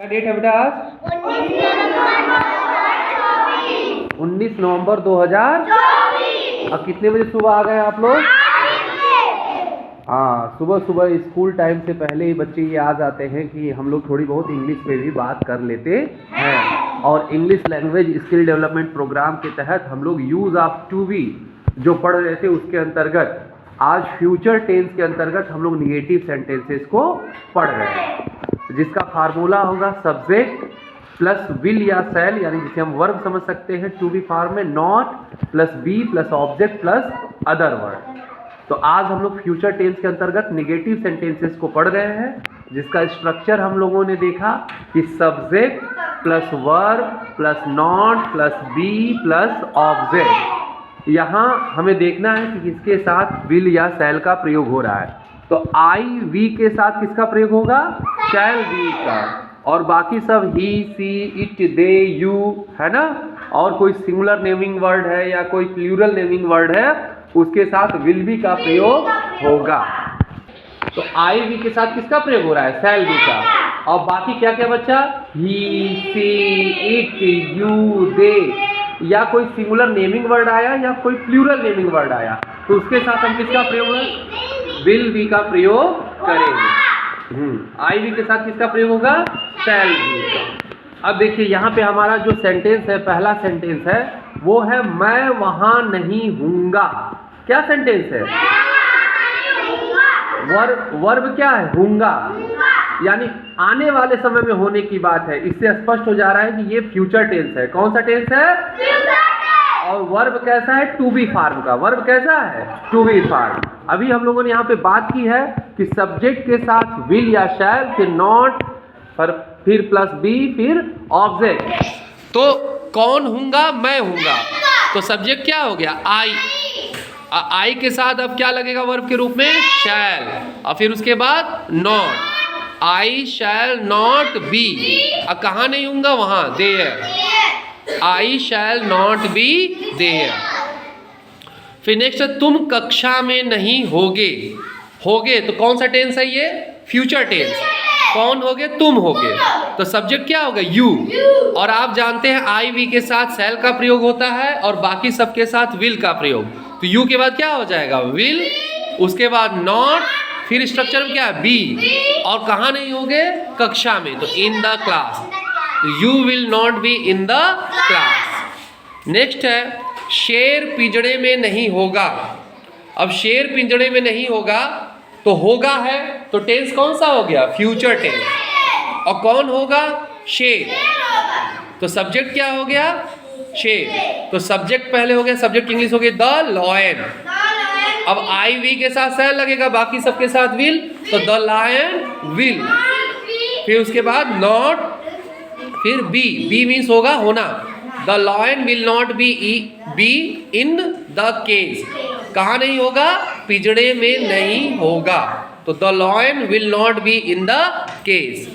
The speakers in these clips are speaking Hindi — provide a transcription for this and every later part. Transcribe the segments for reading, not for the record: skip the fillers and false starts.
क्या डेट है बेटा आज? 19 नवंबर 2024। अब कितने बजे सुबह आ गए आप लोग? हाँ, सुबह सुबह स्कूल टाइम से पहले ही बच्चे ये आ जाते हैं कि हम लोग थोड़ी बहुत इंग्लिश पे भी बात कर लेते हैं। और English language skill development programme के तहत हम लोग यूज़ ऑफ टू बी जो पढ़ रहे थे उसके अंतर्गत आज फ्यूचर टेंस के अंतर्गत हम लोग निगेटिव सेंटेंसेस को पढ़ रहे हैं, जिसका फार्मूला होगा सब्जेक्ट प्लस विल या शैल, यानी जिसे हम वर्ब समझ सकते हैं टू बी फॉर्म में, not plus be plus object plus other word. तो आज हम लोग फ्यूचर टेंस के अंतर्गत निगेटिव सेंटेंसेस को पढ़ रहे हैं, जिसका स्ट्रक्चर हम लोगों ने देखा कि subject plus verb plus not plus be plus object. यहाँ हमें देखना है कि किसके साथ विल या शैल का प्रयोग हो रहा है। तो आई वी के साथ किसका प्रयोग होगा? शैल वी का। और बाकी सब ही सी इट दे यू है ना, और कोई सिंगुलर नेमिंग वर्ड है या कोई प्लूरल नेमिंग वर्ड है उसके साथ विल बी का प्रयोग होगा। तो आई वी के साथ किसका प्रयोग हो रहा है? शैल बी का। और बाकी क्या क्या बच्चा? ही सी इट यू दे, या कोई सिंगुलर नेमिंग वर्ड आया या कोई प्लूरल नेमिंग वर्ड आया तो उसके साथ हम किसका प्रयोग है? विल बी का प्रयोग करेंगे। आई वी के साथ किसका प्रयोग होगा? शैल बी का। अब देखिए यहाँ पे हमारा जो सेंटेंस है, पहला सेंटेंस है वो है मैं वहां नहीं हूंगा। क्या सेंटेंस है? वर्ब क्या है? हूंगा, यानी आने वाले समय में होने की बात है। इससे स्पष्ट हो जा रहा है कि ये फ्यूचर टेंस है। कौन सा टेंस है? और वर्ब कैसा है? टू बी फॉर्म का। वर्ब कैसा है? To be form. अभी हम लोगों ने यहाँ पे बात की है कि सब्जेक्ट के साथ विल या शैल, फिर नॉट, फिर प्लस बी, फिर ऑब्जेक्ट। तो कौन हूंगा? मैं हूंगा। तो सब्जेक्ट क्या हो गया? आई। आई के साथ अब क्या लगेगा वर्ब के रूप में? शैल। और फिर उसके बाद not. I shall not be. अब कहाँ नहीं हूंगा? वहां, there. I shall not be there. फिर नेक्स्ट है तुम कक्षा में नहीं होगे। होगे तो कौन सा टेंस है ये? Future tense. कौन होगे? तुम होगे। तो सब्जेक्ट क्या होगा? यू। और आप जानते हैं आई वी के साथ शैल का प्रयोग होता है और बाकी सबके साथ विल का प्रयोग। तो यू के बाद क्या हो जाएगा? विल। उसके बाद नॉट, फिर स्ट्रक्चर में क्या है? बी। और कहाँ नहीं होगे? कक्षा में, तो in the class. You will not be in the class. Next है शेर पिंजड़े में नहीं होगा। अब शेर पिंजड़े में नहीं होगा तो होगा है, तो टेंस कौन सा हो गया? Future tense. और कौन होगा? शेर। तो सब्जेक्ट क्या हो गया? शेर। तो सब्जेक्ट पहले हो गया, सब्जेक्ट इंग्लिश हो गया द लॉयन। अब आई वी के साथ शैल लगेगा, बाकी सबके साथ विल, तो द लायन विल। फिर उसके बाद नॉट, फिर बी। बी मीन्स होगा होना। The lion will not be in the cage. कहाँ नहीं होगा? पिंजड़े में नहीं होगा। तो the lion will not be in the cage.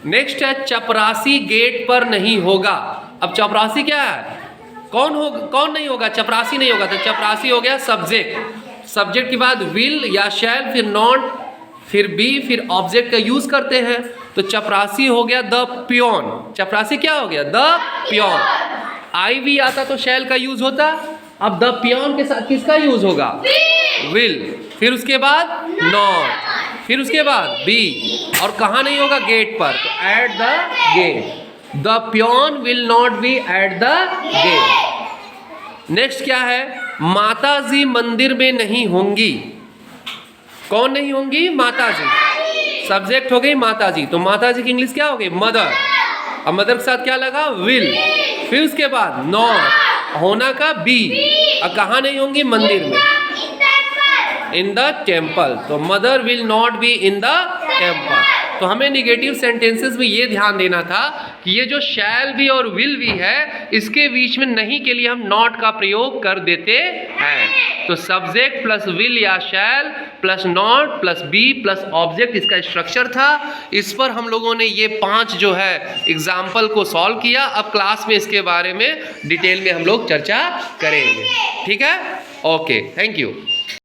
Next है चपरासी गेट पर नहीं होगा। अब चपरासी क्या है? कौन नहीं होगा? चपरासी नहीं होगा। तो चपरासी हो गया सब्जेक्ट। सब्जेक्ट के बाद विल या शैल, फिर नॉट, फिर बी, फिर ऑब्जेक्ट का यूज करते हैं। तो चपरासी हो गया द पियोन। चपरासी क्या हो गया? The peon. आई वी आता तो शैल का यूज होता। अब द पियोन के साथ किसका यूज होगा? विल। फिर उसके बाद नॉट, फिर उसके बाद बी, और कहाँ नहीं होगा? गेट पर, तो at the gate. The peon will not be at the gate. Next क्या है? माता जी मंदिर में नहीं होंगी। कौन नहीं होंगी? माता जी। सब्जेक्ट हो गई माता जी, तो माता जी की इंग्लिश क्या हो गई? मदर। अब मदर के साथ क्या लगा? विल। फिर उसके बाद नॉट, होना का बी, और कहाँ नहीं होंगी? मंदिर में, इन द टेम्पल। तो mother will not be in the temple. तो हमें निगेटिव सेंटेंसेस में ये ध्यान देना था कि ये जो शैल भी और विल भी है, इसके बीच में नहीं के लिए हम नॉट का प्रयोग कर देते हैं। तो सब्जेक्ट प्लस विल या shall plus not plus be plus object इसका स्ट्रक्चर था। इस पर हम लोगों ने ये 5 जो है एग्जाम्पल को सॉल्व किया। अब क्लास में इसके बारे में डिटेल में हम लोग चर्चा करेंगे। ठीक है? Okay, thank you.